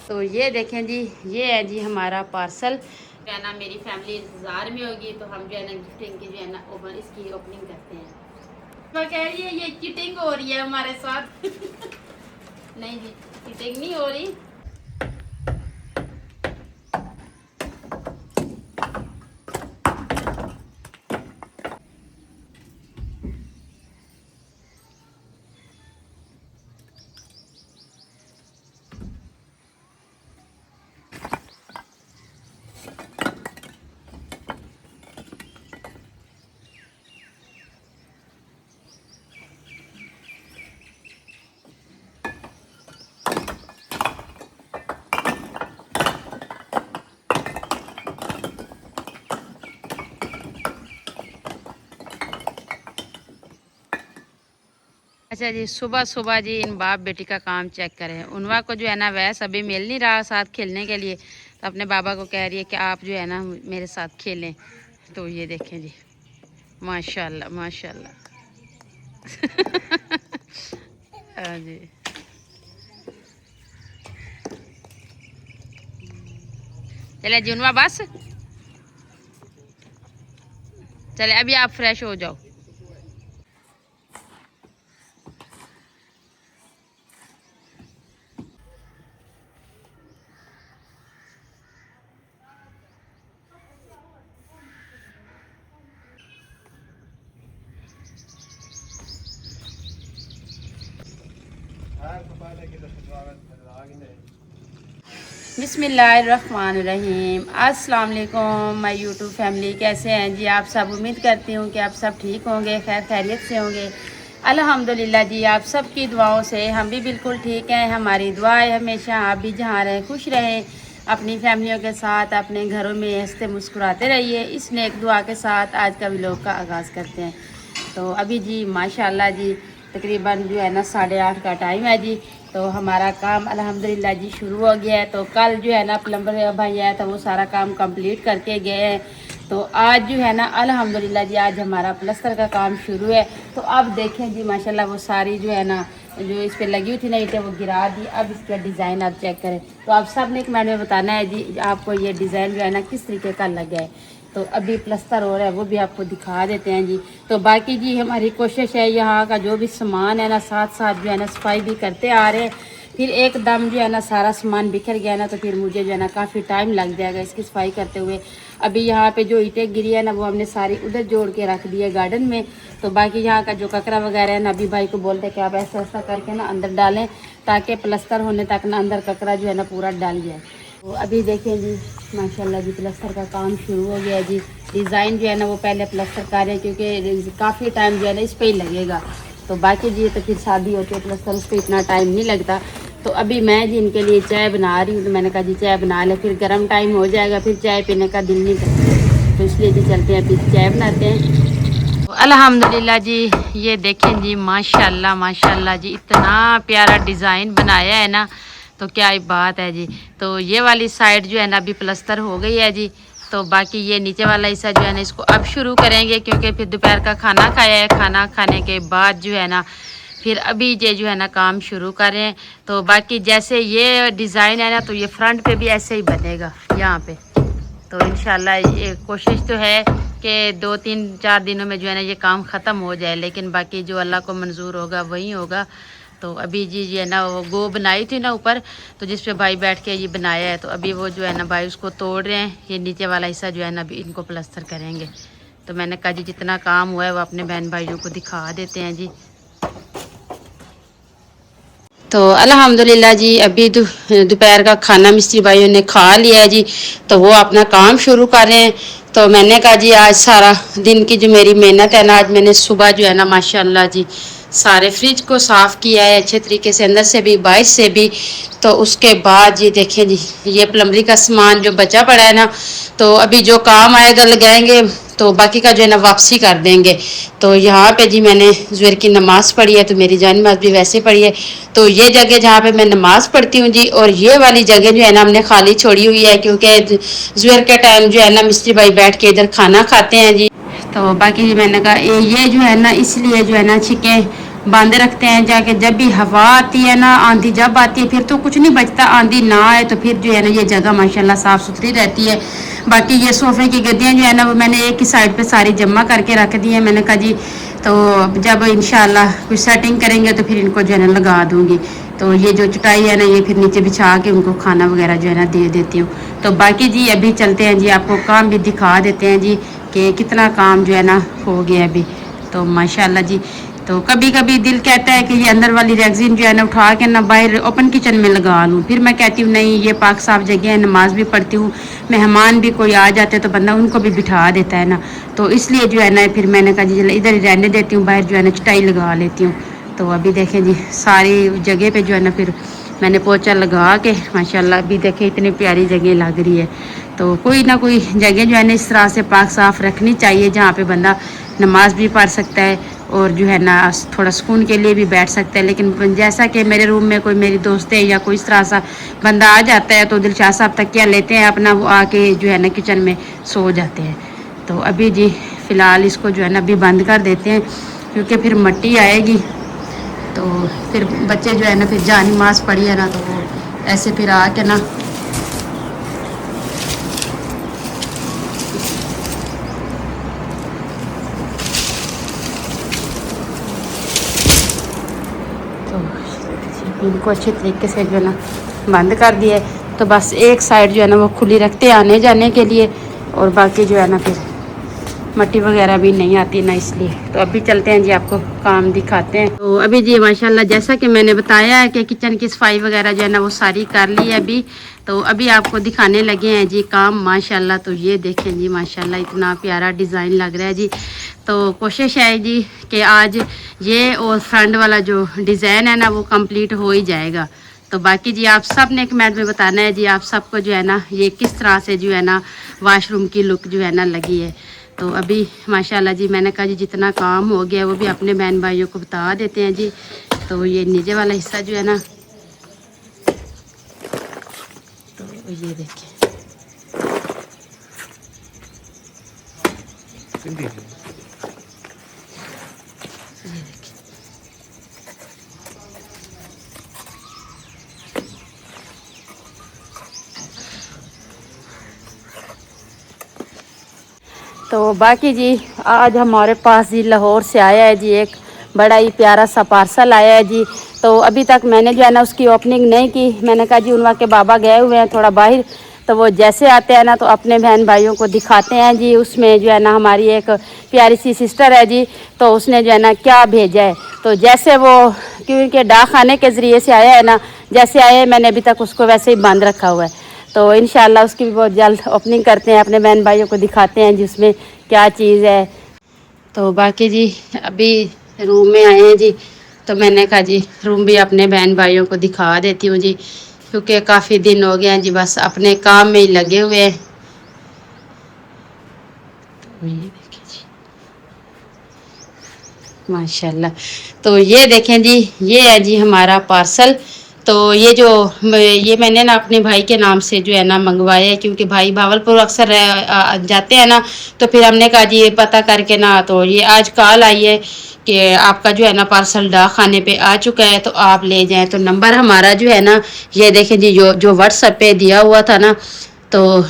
तो ये देखें जी, ये है जी हमारा पार्सल। जो है ना मेरी फैमिली इंतज़ार में होगी, तो हम जो है ना गिफ्टिंग की जो है ना इसकी ओपनिंग करते हैं। तो कह रही है ये चीटिंग हो रही है हमारे साथ। नहीं जी, चीटिंग नहीं हो रही। अच्छा जी, सुबह सुबह जी इन बाप बेटी का काम चेक करें। उनवा को जो है ना वैस अभी मिल नहीं रहा साथ खेलने के लिए, तो अपने बाबा को कह रही है कि आप जो है ना मेरे साथ खेलें। तो ये देखें जी, माशाल्लाह माशाल्लाह। हाँ जी, चले जी उनवा बस, चले अभी आप फ्रेश हो जाओ। बिस्मिल्लाहिर्रहमानिर्रहीम। अस्सलाम वालेकुम माय यूट्यूब फैमिली, कैसे हैं जी आप सब। उम्मीद करती हूँ कि आप सब ठीक होंगे, खैर खैरियत से होंगे। अल्हम्दुलिल्लाह जी, आप सब की दुआओं से हम भी बिल्कुल ठीक हैं। हमारी दुआ है हमेशा आप भी जहाँ रहें खुश रहें, अपनी फैमिलियों के साथ अपने घरों में हंसते मुस्कुराते रहिए। इस नेक दुआ के साथ आज का व्लॉग का आगाज़ करते हैं। तो अभी जी माशाल्लाह जी तकरीबन जो है ना 8:30 का टाइम है जी। तो हमारा काम अल्हम्दुलिल्लाह जी शुरू हो गया है। तो कल जो है ना प्लम्बर भाई आया था, वो सारा काम कंप्लीट करके गए हैं। तो आज जो है ना अल्हम्दुलिल्लाह जी आज हमारा प्लस्तर का काम शुरू है। तो अब देखें जी माशाल्लाह वो सारी जो है ना जो इस पर लगी हुई थी ना ईंटें वो गिरा दी। अब इसका डिज़ाइन आप चेक करें। तो आप सब ने कमेंट में बताना है जी आपको ये डिज़ाइन जो है ना किस तरीके का लगा है। तो अभी प्लस्तर हो रहा है, वो भी आपको दिखा देते हैं जी। तो बाकी जी हमारी कोशिश है यहाँ का जो भी सामान है ना साथ साथ जो है ना सफाई भी करते आ रहे हैं। फिर एकदम जो है ना सारा सामान बिखर गया ना, तो फिर मुझे जो है ना काफ़ी टाइम लग जाएगा इसकी सफाई करते हुए। अभी यहाँ पे जो ईंटें गिरी है ना वो हमने सारी उधर जोड़ के रख दी है गार्डन में। तो बाकी यहाँ का जो कचरा वगैरह है ना, अभी भाई को बोलते हैं कि आप ऐसा ऐसा करके ना अंदर डालें, ताकि प्लस्तर होने तक ना अंदर कचरा जो है ना पूरा डाल जाए। तो अभी देखें जी माशाल्लाह जी प्लस्तर का काम शुरू हो गया जी। डिज़ाइन जो है ना वो पहले प्लस्तर कर रहे हैं, क्योंकि काफ़ी टाइम जो है ना इस पर ही लगेगा। तो बाकी जी तो फिर शादी होती है प्लस्तर, उस पर इतना टाइम नहीं लगता। तो अभी मैं जी इनके लिए चाय बना रही हूँ। तो मैंने कहा जी चाय बना ले, फिर गर्म टाइम हो जाएगा, फिर चाय पीने का दिल नहीं करता। तो इसलिए जी चलते हैं फिर चाय बनाते हैं। तो अल्हम्दुलिल्लाह जी ये देखें जी माशाल्लाह माशाल्लाह जी इतना प्यारा डिज़ाइन बनाया है ना, तो क्या ही बात है जी। तो ये वाली साइड जो है ना अभी प्लस्तर हो गई है जी। तो बाकी ये नीचे वाला हिस्सा जो है ना इसको अब शुरू करेंगे, क्योंकि फिर दोपहर का खाना खाया है। खाना खाने के बाद जो है ना फिर अभी ये जो है ना काम शुरू करें। तो बाकी जैसे ये डिज़ाइन है ना, तो ये फ्रंट पे भी ऐसे ही बनेगा यहाँ पे। तो इंशाल्लाह ये कोशिश तो है कि 2-3-4 दिनों में जो है ना ये काम ख़त्म हो जाए, लेकिन बाकी जो अल्लाह को मंजूर होगा वही होगा। तो अभी जी ये ना वो गो बनाई थी ना ऊपर, तो जिस पे भाई बैठ के ये बनाया है, तो अभी वो जो है ना भाई उसको तोड़ रहे हैं। ये नीचे वाला हिस्सा जो है ना अभी इनको प्लस्तर करेंगे। तो मैंने कहा जी जितना काम हुआ है वो अपने बहन भाइयों को दिखा देते हैं जी। तो अल्हम्दुलिल्लाह जी अभी दोपहर का खाना मिस्त्री भाइयों ने खा लिया है जी। तो वो अपना काम शुरू कर रहे हैं। तो मैंने कहा जी आज सारा दिन की जो मेरी मेहनत है ना, आज मैंने सुबह जो है ना माशाल्लाह जी सारे फ्रिज को साफ़ किया है अच्छे तरीके से, अंदर से भी बाहर से भी। तो उसके बाद ये देखें जी ये प्लम्बरी का सामान जो बचा पड़ा है ना, तो अभी जो काम आएगा लगाएंगे, तो बाकी का जो है ना वापसी कर देंगे। तो यहाँ पे जी मैंने ज़ुहर की नमाज़ पढ़ी है, तो मेरी जान नमाज भी वैसे पढ़ी है। तो ये जगह जहाँ पे मैं नमाज़ पढ़ती हूँ जी, और ये वाली जगह जो है ना हमने खाली छोड़ी हुई है, क्योंकि ज़ुहर के टाइम जो है ना मिस्त्री भाई बैठ के इधर खाना खाते हैं जी। तो बाकी मैंने कहा ये जो है ना इसलिए जो है ना छिके बांधे रखते हैं जाके। जब भी हवा आती है ना, आंधी जब आती है फिर तो कुछ नहीं बचता, आंधी ना आए तो फिर जो है ना ये जगह माशाल्लाह साफ़ सुथरी रहती है। बाकी ये सोफ़े की गद्दियाँ जो है ना वो मैंने एक ही साइड पे सारी जमा करके रख दी है। मैंने कहा जी तो जब इंशाल्लाह कुछ सेटिंग करेंगे तो फिर इनको जो है ना लगा दूँगी। तो ये जो चटाई है ना ये फिर नीचे बिछा के उनको खाना वगैरह जो है ना दे देती हूँ। तो बाकी जी अभी चलते हैं जी, आपको काम भी दिखा देते हैं जी कि कितना काम जो है ना हो गया अभी। तो माशाल्लाह जी, तो कभी कभी दिल कहता है कि ये अंदर वाली रैगजीन जो है ना उठा के ना बाहर ओपन किचन में लगा लूँ, फिर मैं कहती हूँ नहीं ये पाक साफ जगह है, नमाज भी पढ़ती हूँ, मेहमान भी कोई आ जाते तो बंदा उनको भी बिठा देता है ना। तो इसलिए जो है ना फिर मैंने कहा जी इधर ही रहने देती हूँ, बाहर जो है ना चटाई लगा लेती हूँ। तो अभी देखें जी सारी जगह पे जो है ना फिर मैंने पोछा लगा के माशाल्लाह अभी देखें इतनी प्यारी जगह लग रही है। तो कोई ना कोई जगह जो है ना इस तरह से पाक साफ रखनी चाहिए जहाँ पे बंदा नमाज भी पढ़ सकता है और जो है ना थोड़ा सुकून के लिए भी बैठ सकता है। लेकिन जैसा कि मेरे रूम में कोई मेरी दोस्त है या कोई इस तरह सा बंदा आ जाता है तो दिलशाद साहब तकिया लेते हैं अपना, वो आके जो है ना किचन में सो जाते हैं। तो अभी जी फ़िलहाल इसको जो है ना अभी बंद कर देते हैं क्योंकि फिर मट्टी आएगी तो फिर बच्चे जो है ना फिर जा नमाज पढ़ी है ना तो वो ऐसे फिर आके ना तो इनको अच्छे तरीके से जो है ना बंद कर दिया है। तो बस एक साइड जो है ना वो खुली रखते हैं आने जाने के लिए, और बाकी जो है ना फिर मट्टी वगैरह भी नहीं आती ना, इसलिए। तो अभी चलते हैं जी, आपको काम दिखाते हैं। तो अभी जी माशाल्लाह जैसा कि मैंने बताया है कि किचन की सफाई वगैरह जो है ना वो सारी कर ली है अभी। तो अभी आपको दिखाने लगे हैं जी काम माशाल्लाह। तो ये देखें जी माशाल्लाह इतना प्यारा डिज़ाइन लग रहा है जी। तो कोशिश है जी कि आज ये और फ्रंट वाला जो डिज़ाइन है ना वो कंप्लीट हो ही जाएगा। तो बाकी जी आप सब ने कमेंट में बताना है जी आप सबको जो है ना ये किस तरह से जो है ना वाशरूम की लुक जो है ना लगी है। तो अभी माशाल्लाह जी मैंने कहा जी जितना काम हो गया वो भी अपने बहन भाइयों को बता देते हैं जी। तो ये नीचे वाला हिस्सा जो है ना तो ये देखिए तो बाकी जी आज हमारे पास जी लाहौर से आया है जी एक बड़ा ही प्यारा सा पार्सल आया है जी। तो अभी तक मैंने जो है ना उसकी ओपनिंग नहीं की। मैंने कहा जी उनवा के बाबा गए हुए हैं थोड़ा बाहर, तो वो जैसे आते हैं ना तो अपने बहन भाइयों को दिखाते हैं जी। उसमें जो है ना हमारी एक प्यारी सी सिस्टर है जी, तो उसने जो है ना क्या भेजा है। तो जैसे वो क्योंकि डाक खाने के ज़रिए से आया है ना, जैसे आए मैंने अभी तक उसको वैसे ही बांध रखा हुआ है। तो इंशाल्लाह उसकी भी बहुत जल्द ओपनिंग करते हैं, अपने बहन भाइयों को दिखाते हैं जिसमें क्या चीज़ है। तो बाकी जी अभी रूम में आए हैं जी, तो मैंने कहा जी रूम भी अपने बहन भाइयों को दिखा देती हूँ जी, क्योंकि काफ़ी दिन हो गए हैं जी बस अपने काम में ही लगे हुए हैं। तो ये देखें जी माशाल्लाह। तो ये देखें जी ये है जी हमारा पार्सल। तो ये मैंने ना अपने भाई के नाम से जो है ना मंगवाया है, क्योंकि भाई भावलपुर अक्सर जाते हैं ना, तो फिर हमने कहा जी ये पता करके ना, तो ये आज कॉल आई है कि आपका जो है ना पार्सल डाक खाने पे आ चुका है तो आप ले जाएं। तो नंबर हमारा जो है ना ये देखें जी जो व्हाट्सएप पे दिया हुआ था ना, तो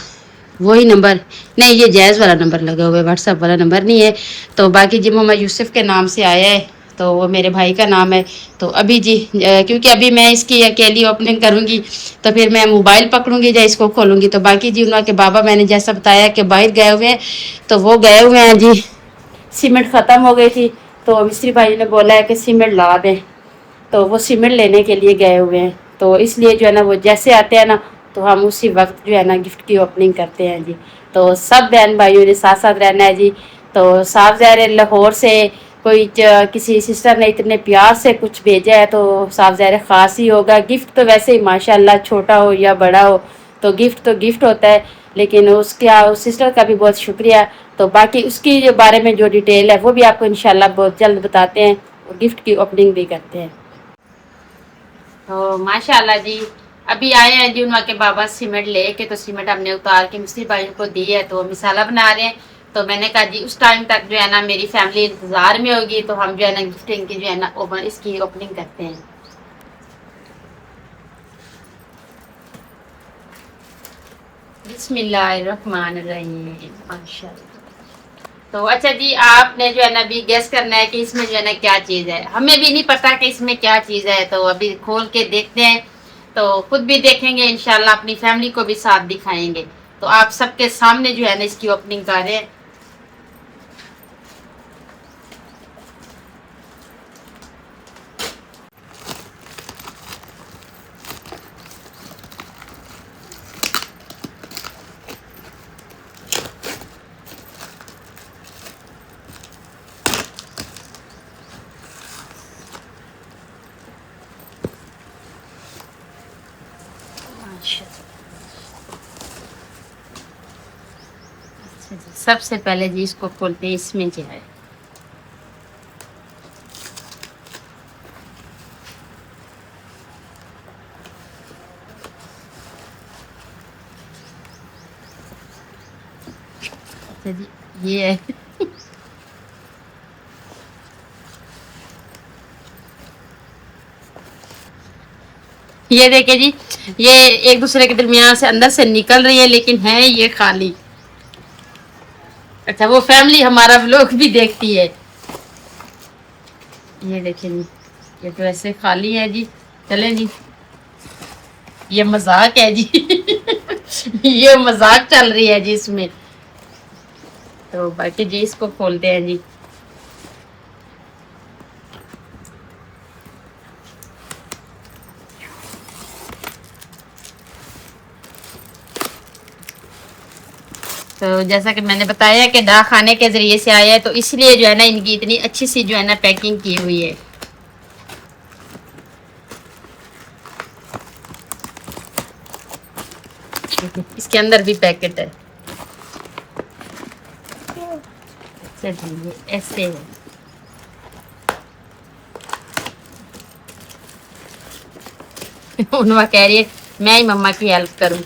वही नंबर नहीं, ये जैज़ वाला नंबर लगा हुआ है, व्हाट्सएप वाला नंबर नहीं है। तो बाकी जी मोहम्मद यूसुफ के नाम से आया है, तो वो मेरे भाई का नाम है। तो अभी जी क्योंकि अभी मैं इसकी अकेली ओपनिंग करूँगी तो फिर मैं मोबाइल पकड़ूंगी या इसको खोलूँगी। तो बाकी जी उनके बाबा मैंने जैसा बताया कि बाहर गए हुए हैं, तो वो गए हुए हैं जी, सीमेंट ख़त्म हो गई थी तो मिस्त्री भाई ने बोला है कि सीमेंट ला दें, तो वो सीमेंट लेने के लिए गए हुए हैं। तो इसलिए जो है ना वो जैसे आते हैं ना तो हम उसी वक्त जो है ना गिफ्ट की ओपनिंग करते हैं जी। तो सब बहन भाइयों ने साथ साथ रहना है जी। तो साफ ज़ाहिर लाहौर से कोई किसी सिस्टर ने इतने प्यार से कुछ भेजा है तो साफ ज़ाहिर ख़ास ही होगा। गिफ्ट तो वैसे ही माशाल्लाह छोटा हो या बड़ा हो तो गिफ्ट होता है, लेकिन उस सिस्टर का भी बहुत शुक्रिया। तो बाकी उसकी जो बारे में जो डिटेल है वो भी आपको इंशाल्लाह बहुत जल्द बताते हैं और गिफ्ट की ओपनिंग भी करते हैं। तो माशाल्लाह जी अभी आए हैं जी उनके बाबा सीमेंट लेके, तो सीमेंट हमने उतार के मिस्त्री भाई को दी है तो मिसाला बना रहे हैं। तो मैंने कहा जी उस टाइम तक जो है ना मेरी फैमिली इंतजार में होगी, तो हम जो है ना गिफ्टिंग की जो है ना इसकी ओपनिंग करते हैं। बिस्मिल्लाहिर्रहमानिर्रहीम। माशाल्लाह। तो अच्छा जी, आपने जो है ना अभी गेस करना है कि इसमें जो है ना क्या चीज़ है। हमें भी नहीं पता कि इसमें क्या चीज़ है, तो अभी खोल के देखते हैं। तो खुद भी देखेंगे इंशाल्लाह, अपनी फैमिली को भी साथ दिखाएंगे। तो आप सबके सामने जो है ना इसकी ओपनिंग कर रहे हैं। अच्छा जी, सबसे पहले जी इसको खोलते हैं, इसमें जो है अच्छा जी ये है ये देखिए जी, ये एक दूसरे के दरमियान से अंदर से निकल रही है, लेकिन है ये खाली। अच्छा, वो फैमिली हमारा व्लॉग भी देखती है। ये देखिए जी, ये तो ऐसे खाली है जी। चले जी, ये मजाक है जी ये मजाक चल रही है जी इसमें। तो बाकी जी इसको खोलते हैं जी। तो जैसा कि मैंने बताया कि डाक खाने के जरिए से आया है, तो इसलिए जो है ना इनकी इतनी अच्छी सी जो है ना पैकिंग की हुई है। इसके अंदर भी पैकेट है। अच्छा जी, ये ऐसे है। उनवा कह रही है मैं ही मम्मा की हेल्प करूं।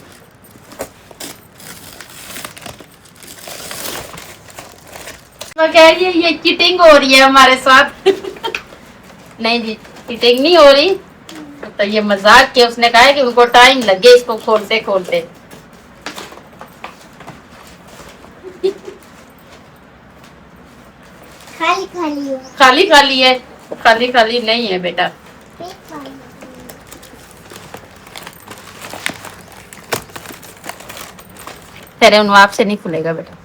वो कह रही है ये चीटिंग हो रही है हमारे साथ नहीं जी, चीटिंग नहीं हो रही। तो ये मजाक के उसने कहा है कि उनको टाइम लगे इसको खोलते खोलते। खाली खाली है। खाली खाली है, खाली खाली नहीं है बेटा। तेरे उन आपसे नहीं खुलेगा बेटा।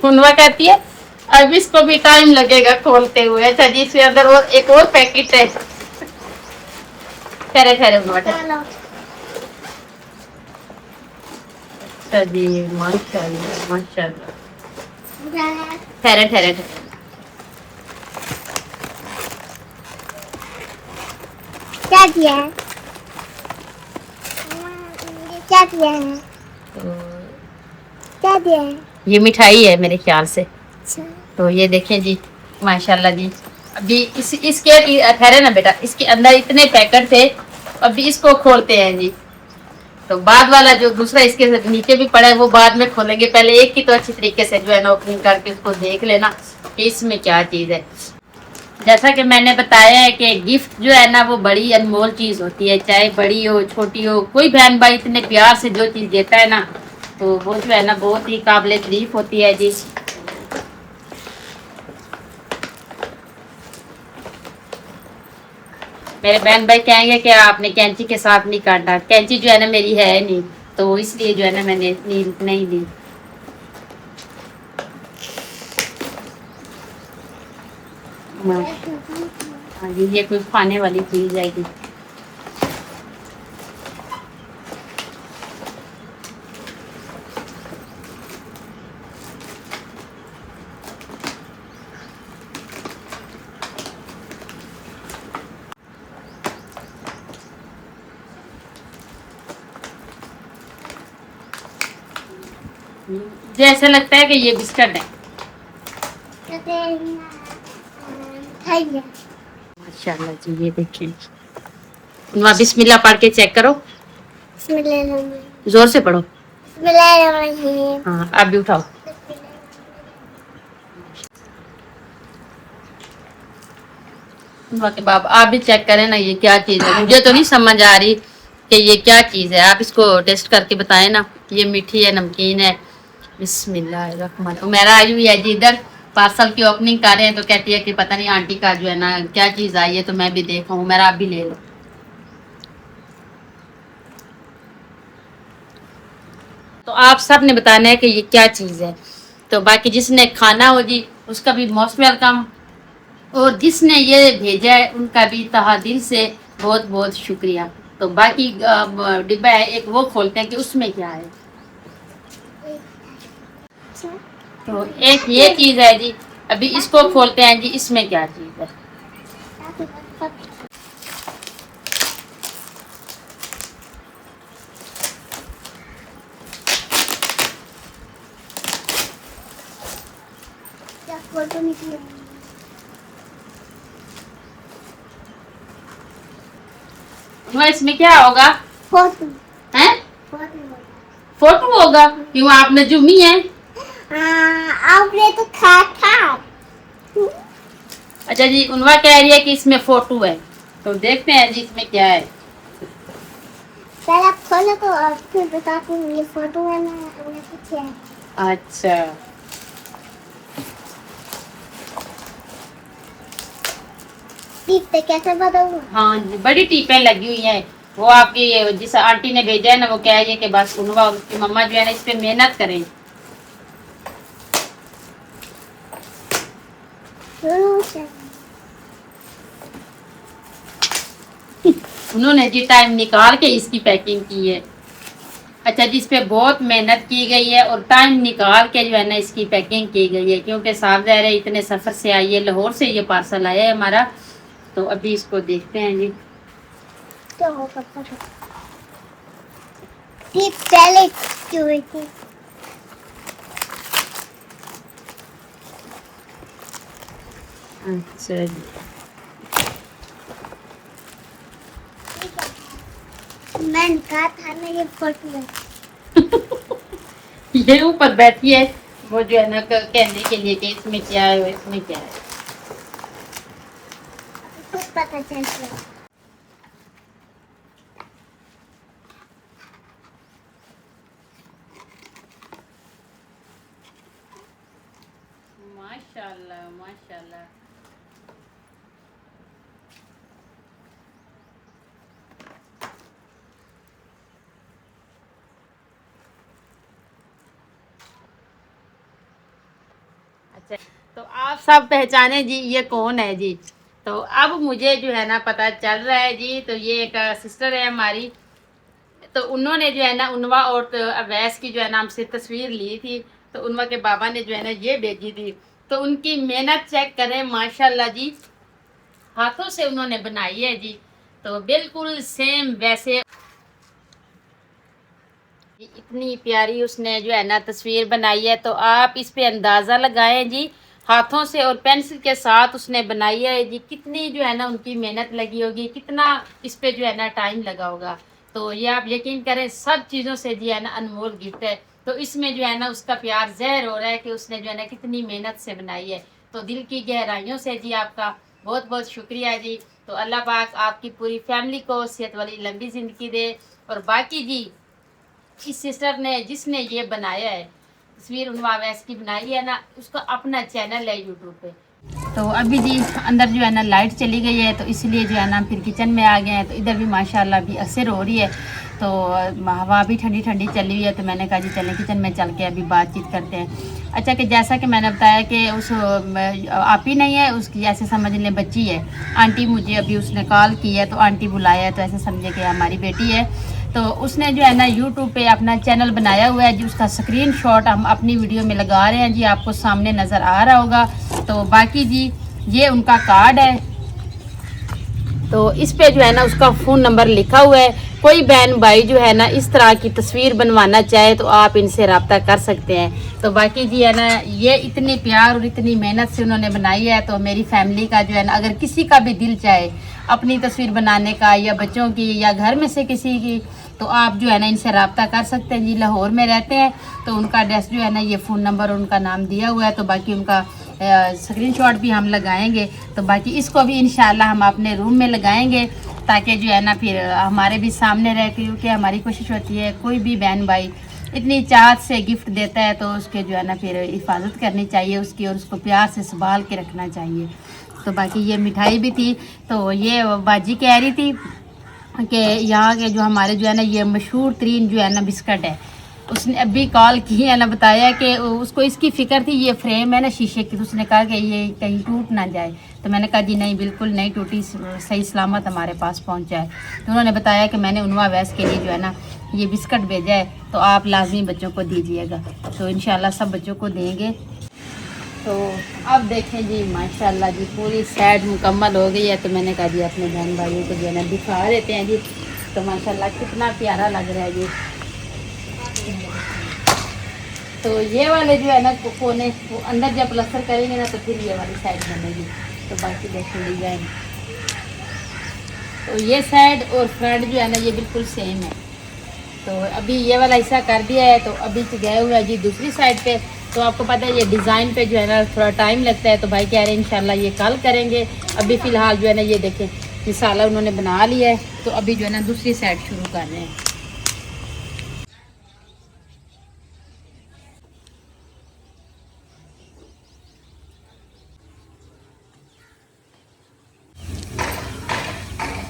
उनवा कहती है अब इसको भी टाइम लगेगा खोलते हुए। अच्छा जी, इसके अंदर और एक और पैकेट है। ठहरे ठहरे उनवा ठहरे। अच्छा जी, माशाल्लाह माशाल्लाह। ठहरे ठहरे ठहरे। क्या दिया है? क्या दिया है? क्या दिया है? ये मिठाई है मेरे ख्याल से। अच्छा। तो ये देखें जी, माशाल्लाह जी। अभी इसके ठहरे ना बेटा, इसके अंदर इतने पैकेट थे, अभी इसको खोलते हैं जी। तो बाद वाला जो दूसरा इसके नीचे भी पड़ा है वो बाद में खोलेंगे। पहले एक की तो अच्छी तरीके से जो है ना ओपनिंग करके उसको देख लेना कि इसमें क्या चीज़ है। जैसा कि मैंने बताया है कि गिफ्ट जो है ना वो बड़ी अनमोल चीज़ होती है, चाहे बड़ी हो छोटी हो। कोई बहन भाई इतने प्यार से जो चीज़ देता है ना, तो वो जो है ना बहुत ही काबिल तारीफ होती है जी। मेरे बहन भाई कहेंगे कि आपने कैंची के साथ नहीं काटा। कैंची जो है ना मेरी है नहीं, तो इसलिए जो है ना मैंने नहीं ली। हाँ जी, ये कोई खाने वाली चीज है जी। जैसे लगता है कि ये बिस्किट है। खाइए। माशाल्लाह जी, ये देखिए। वहाँ बिस्मिल्लाह पढ़ के चेक करो, बिस्मिल्लाह। जोर से पढ़ो। बिस्मिल्लाह। हाँ, आप भी उठाओ। वाह के बाप, आप भी चेक करें ना, ये क्या चीज़ है। मुझे तो नहीं समझ आ रही कि ये क्या चीज़ है। आप इसको टेस्ट करके बताएं ना, ये मीठी है, नमकीन है। बिस्मिल्लाहिर्रहमान। उमेरा आई हुई है जी इधर, पार्सल की ओपनिंग कर रहे हैं, तो कहती है कि पता नहीं आंटी का जो है ना क्या चीज़ आई है, तो मैं भी देखूँ। उमेरा आप भी ले लो। तो आप सब ने बताना है कि ये क्या चीज़ है। तो बाकी जिसने खाना हो जी, उसका भी मोस्ट वेलकम, और जिसने ये भेजा है उनका भी तहा दिल से बहुत बहुत शुक्रिया। तो बाकी डिब्बा है एक, वो खोलते हैं कि उसमें क्या है। तो एक ये चीज़ है जी, अभी इसको खोलते हैं जी, इसमें क्या चीज़ है। फोटो निकली। इसमें क्या होगा? फोटो। हैं? फोटो। फोटो होगा? क्यों, आपने जुमी है? आपने तो खा था। अच्छा जी, उनवा कह रही है कि इसमें फोटो है, तो देखते हैं जी इसमें क्या है। पहले आप खोलो तो और फिर बताती हूँ ये फोटो है ना, हमने कुछ है। अच्छा, टीप पे कैसे बताऊँ? हाँ जी, बड़ी टीपें लगी हुई हैं। वो आपकी जिस आंटी ने भेजा है ना, वो कह रही है कि बस उनवा और उसकी मम्मा जो है ना इस पे मेहनत करें। उन्होंने जी टाइम निकाल के इसकी पैकिंग की है। अच्छा जी, इस पे बहुत मेहनत की गई है और टाइम निकाल के जो है ना इसकी पैकिंग की गई है, क्योंकि साफ ज़ाहिर है इतने सफ़र से आई है, लाहौर से ये पार्सल आया है हमारा। तो अभी इसको देखते हैं जी। क्या होगा पता? टीप पहले क्यों हुई थी? अच्छा जी, मैंने कहा था ना ये फोटो है। ये ऊपर बैठी है, वो जो है ना कहने के लिए कि इसमें क्या है, इसमें क्या है। कुछ पता चल गया। माशाल्लाह माशाल्लाह। अच्छा, तो आप सब पहचाने जी ये कौन है जी। तो अब मुझे जो है ना पता चल रहा है जी। तो ये एक सिस्टर है हमारी, तो उन्होंने जो है ना उनवा और अवैस की जो है ना हमसे तस्वीर ली थी। तो उनवा के बाबा ने जो है ना ये भेजी थी। तो उनकी मेहनत चेक करें, माशाल्लाह जी, हाथों से उन्होंने बनाई है जी। तो बिल्कुल सेम वैसे इतनी प्यारी उसने जो है ना तस्वीर बनाई है। तो आप इस पे अंदाज़ा लगाएं जी, हाथों से और पेंसिल के साथ उसने बनाई है जी। कितनी जो है ना उनकी मेहनत लगी होगी, कितना इस पे जो है ना टाइम लगा होगा। तो ये आप यकीन करें, सब चीज़ों से जो है ना अनमोल गिफ्ट है। तो इसमें जो है ना उसका प्यार ज़ाहिर हो रहा है कि उसने जो है ना कितनी मेहनत से बनाई है। तो दिल की गहराइयों से जी आपका बहुत बहुत शुक्रिया जी। तो अल्लाह पाक आपकी पूरी फैमिली को सेहत वाली लंबी ज़िंदगी दे। और बाकी जी, इस सिस्टर ने जिसने ये बनाया है तस्वीर उनवा अवैस की बनाई है ना, उसका अपना चैनल है यूट्यूब पे। तो अभी जी अंदर जो है ना लाइट चली गई है, तो इसलिए जो है ना फिर किचन में आ गए हैं। तो इधर भी माशाल्लाह भी असर हो रही है, तो हवा भी ठंडी ठंडी चली हुई है। तो मैंने कहा जी चलें किचन में चल के अभी बातचीत करते हैं। अच्छा, कि जैसा कि मैंने बताया कि उस आप ही नहीं है, उसकी ऐसे समझ लें बच्ची है। आंटी मुझे अभी उसने कॉल की है, तो आंटी बुलाया है, तो ऐसे समझे कि हमारी बेटी है। तो उसने जो है ना यूट्यूब पे अपना चैनल बनाया हुआ है जी। उसका स्क्रीनशॉट हम अपनी वीडियो में लगा रहे हैं जी, आपको सामने नज़र आ रहा होगा। तो बाकी जी ये उनका कार्ड है, तो इस पे जो है ना उसका फ़ोन नंबर लिखा हुआ है। कोई बहन भाई जो है ना इस तरह की तस्वीर बनवाना चाहे तो आप इनसे रब्ता कर सकते हैं। तो बाकी जी है ना, ये इतनी प्यार और इतनी मेहनत से उन्होंने बनाई है, तो मेरी फैमिली का जो है ना, अगर किसी का भी दिल चाहे अपनी तस्वीर बनाने का या बच्चों की या घर में से किसी की, तो आप जो है ना इनसे रब्ता कर सकते हैं जी। लाहौर में रहते हैं, तो उनका एड्रेस जो है ना, ये फ़ोन नंबर और उनका नाम दिया हुआ है। तो बाकी उनका स्क्रीनशॉट भी हम लगाएंगे। तो बाकी इसको भी इंशाल्लाह हम अपने रूम में लगाएंगे, ताकि जो है ना फिर हमारे भी सामने रह, क्योंकि हमारी कोशिश होती है कोई भी बहन भाई इतनी चाहत से गिफ्ट देता है तो उसके जो है ना फिर हिफाजत करनी चाहिए उसकी, और उसको प्यार से संभाल के रखना चाहिए। तो बाकी ये मिठाई भी थी, तो ये बाजी कह रही थी कि यहाँ के जो हमारे जो है ना ये मशहूर तरीन जो है ना बिस्किट है, उसने अभी कॉल की है ना, बताया कि उसको इसकी फ़िक्र थी, ये फ्रेम है ना शीशे की, तो उसने कहा कि ये कहीं टूट ना जाए। तो मैंने कहा जी नहीं, बिल्कुल नहीं टूटी, सही सलामत हमारे पास पहुंचा है। तो उन्होंने बताया कि मैंने उनवा वैस के लिए जो है ना ये बिस्किट भेजा है, तो आप लाजमी बच्चों को दीजिएगा। तो इंशाल्लाह सब बच्चों को देंगे। तो अब देखें जी, माशाल्लाह जी पूरी सेट मुकम्मल हो गई है। तो मैंने कहा जी अपने बहन भाइयों को जो है ना दिखा देते हैं जी। तो माशाल्लाह कितना प्यारा लग रहा है जी। तो ये वाले जो है ना कोने अंदर जब प्लस्तर करेंगे ना, तो फिर ये वाली साइड बनेगी। तो बाकी देखें डिजाइन, तो ये साइड और फ्रंट जो है ना ये बिल्कुल सेम है। तो अभी ये वाला हिस्सा कर दिया है, तो अभी से गए हुए हैं जी दूसरी साइड पे। तो आपको पता है ये डिज़ाइन पे जो है ना थोड़ा टाइम लगता है, तो भाई कह रहे हैं इंशाल्लाह ये कल करेंगे। अभी फ़िलहाल जो है ना ये देखें मिसाला उन्होंने बना लिया है, तो अभी जो है ना दूसरी साइड शुरू कर रहे हैं।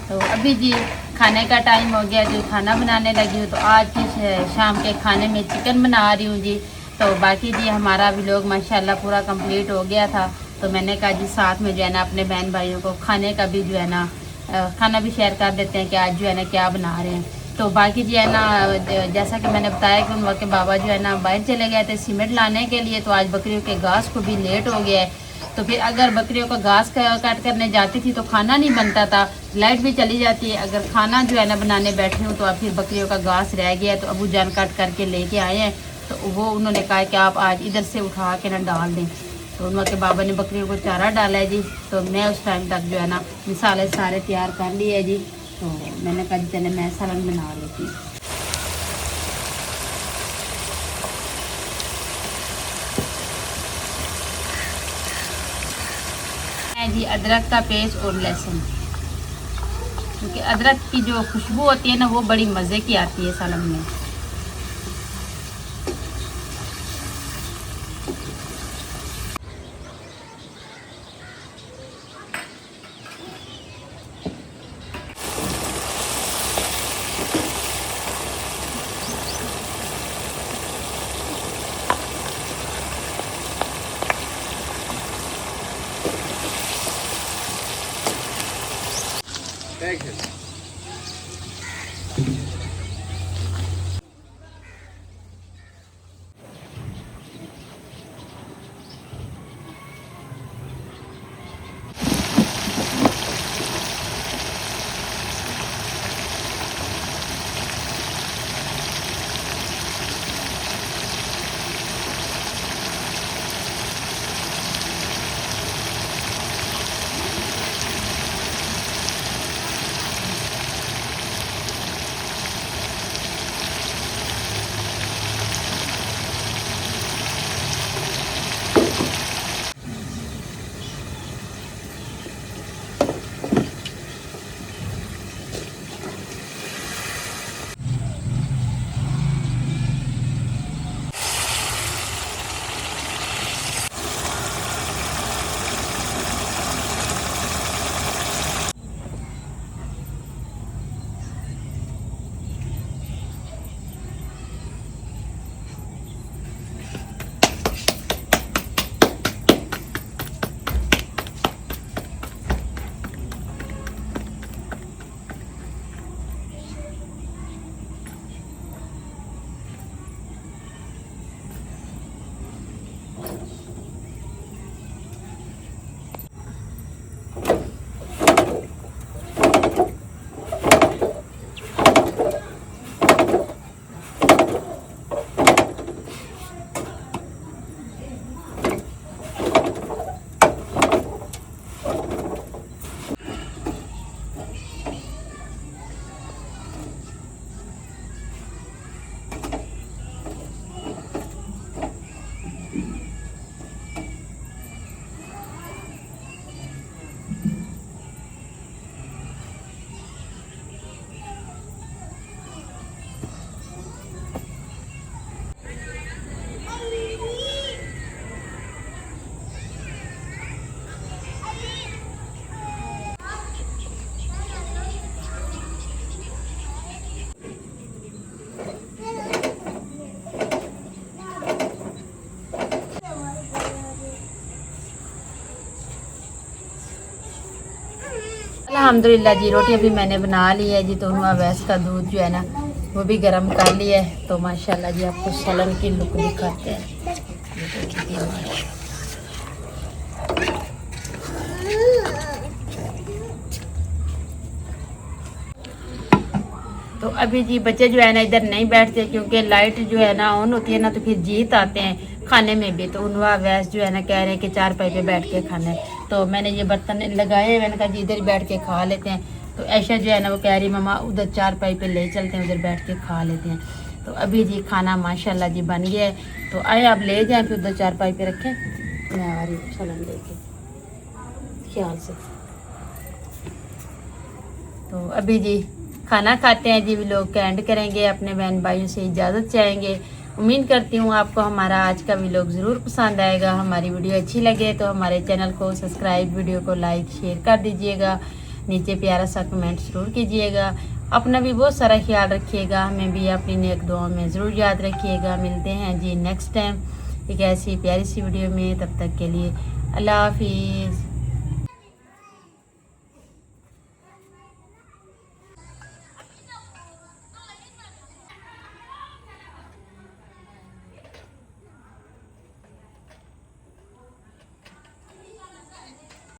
तो अभी जी खाने का टाइम हो गया, जो खाना बनाने लगी हूँ। तो आज की शाम के खाने में चिकन बना रही हूँ जी। तो बाकी जी हमारा व्लॉग माशाल्लाह पूरा कंप्लीट हो गया था। तो मैंने कहा जी साथ में जो है ना अपने बहन भाइयों को खाने का भी जो है ना खाना भी शेयर कर देते हैं कि आज जो है ना क्या बना रहे हैं। तो बाकी जो है ना जैसा कि मैंने बताया कि उन वक्त बाबा जो है ना बाहर चले गए थे सीमेंट लाने के लिए, तो आज बकरियों के घास को भी लेट हो गया है। तो फिर अगर बकरियों का घास काट करने जाती थी तो खाना नहीं बनता था, लाइट भी चली जाती है। अगर खाना जो है ना बनाने बैठी हूँ तो अब फिर बकरियों का घास रह गया है, तो अबू जान काट करके लेके आए हैं। तो वो उन्होंने कहा कि आप आज इधर से उठा के ना डाल दें। तो उनके बाबा ने बकरियों को चारा डाला है जी। तो मैं उस टाइम तक जो है ना मिसाले सारे तैयार कर लिए है जी। तो मैंने कहा चले मैं सालन बना लेती हूँ। जी अदरक का पेस्ट और लहसुन, क्योंकि अदरक की जो खुशबू होती है ना वो बड़ी मज़े की आती है सालन में। अल्हम्दुलिल्लाह जी रोटी अभी मैंने बना ली है जी। तो अवैस का दूध जो है ना वो भी गर्म कर लिया है। तो माशाल्लाह जी आपको सलन की लुक दिखाते हैं। तो अभी जी बच्चे जो है ना इधर नहीं बैठते क्योंकि लाइट जो है ना ऑन होती है ना तो फिर जीत आते हैं खाने में भी। तो उनवा वैस जो है ना कह रहे हैं कि चारपाई पे बैठ के खाना है। तो मैंने ये बर्तन लगाए, मैंने कहा जी इधर बैठ के खा लेते हैं। तो ऐशा जो है ना वो कह रही मम्मा उधर चारपाई पे ले चलते हैं, उधर बैठ के खा लेते हैं। तो अभी जी खाना माशाल्लाह जी बन गया है। तो आए आप ले जाएं फिर उधर चारपाई पे रखें। मैं आ रही हूँ सलन लेके ख्याल से। तो अभी जी खाना खाते हैं जी, व्लॉग का एंड करेंगे, अपने बहन भाइयों से इजाज़त चाहेंगे। उम्मीद करती हूँ आपको हमारा आज का व्लॉग ज़रूर पसंद आएगा। हमारी वीडियो अच्छी लगे तो हमारे चैनल को सब्सक्राइब, वीडियो को लाइक शेयर कर दीजिएगा। नीचे प्यारा सा कमेंट ज़रूर कीजिएगा। अपना भी बहुत सारा ख्याल रखिएगा, हमें भी अपनी नेक दुआ में ज़रूर याद रखिएगा। मिलते हैं जी नेक्स्ट टाइम एक ऐसी प्यारी सी वीडियो में। तब तक के लिए अल्लाह हाफिज़।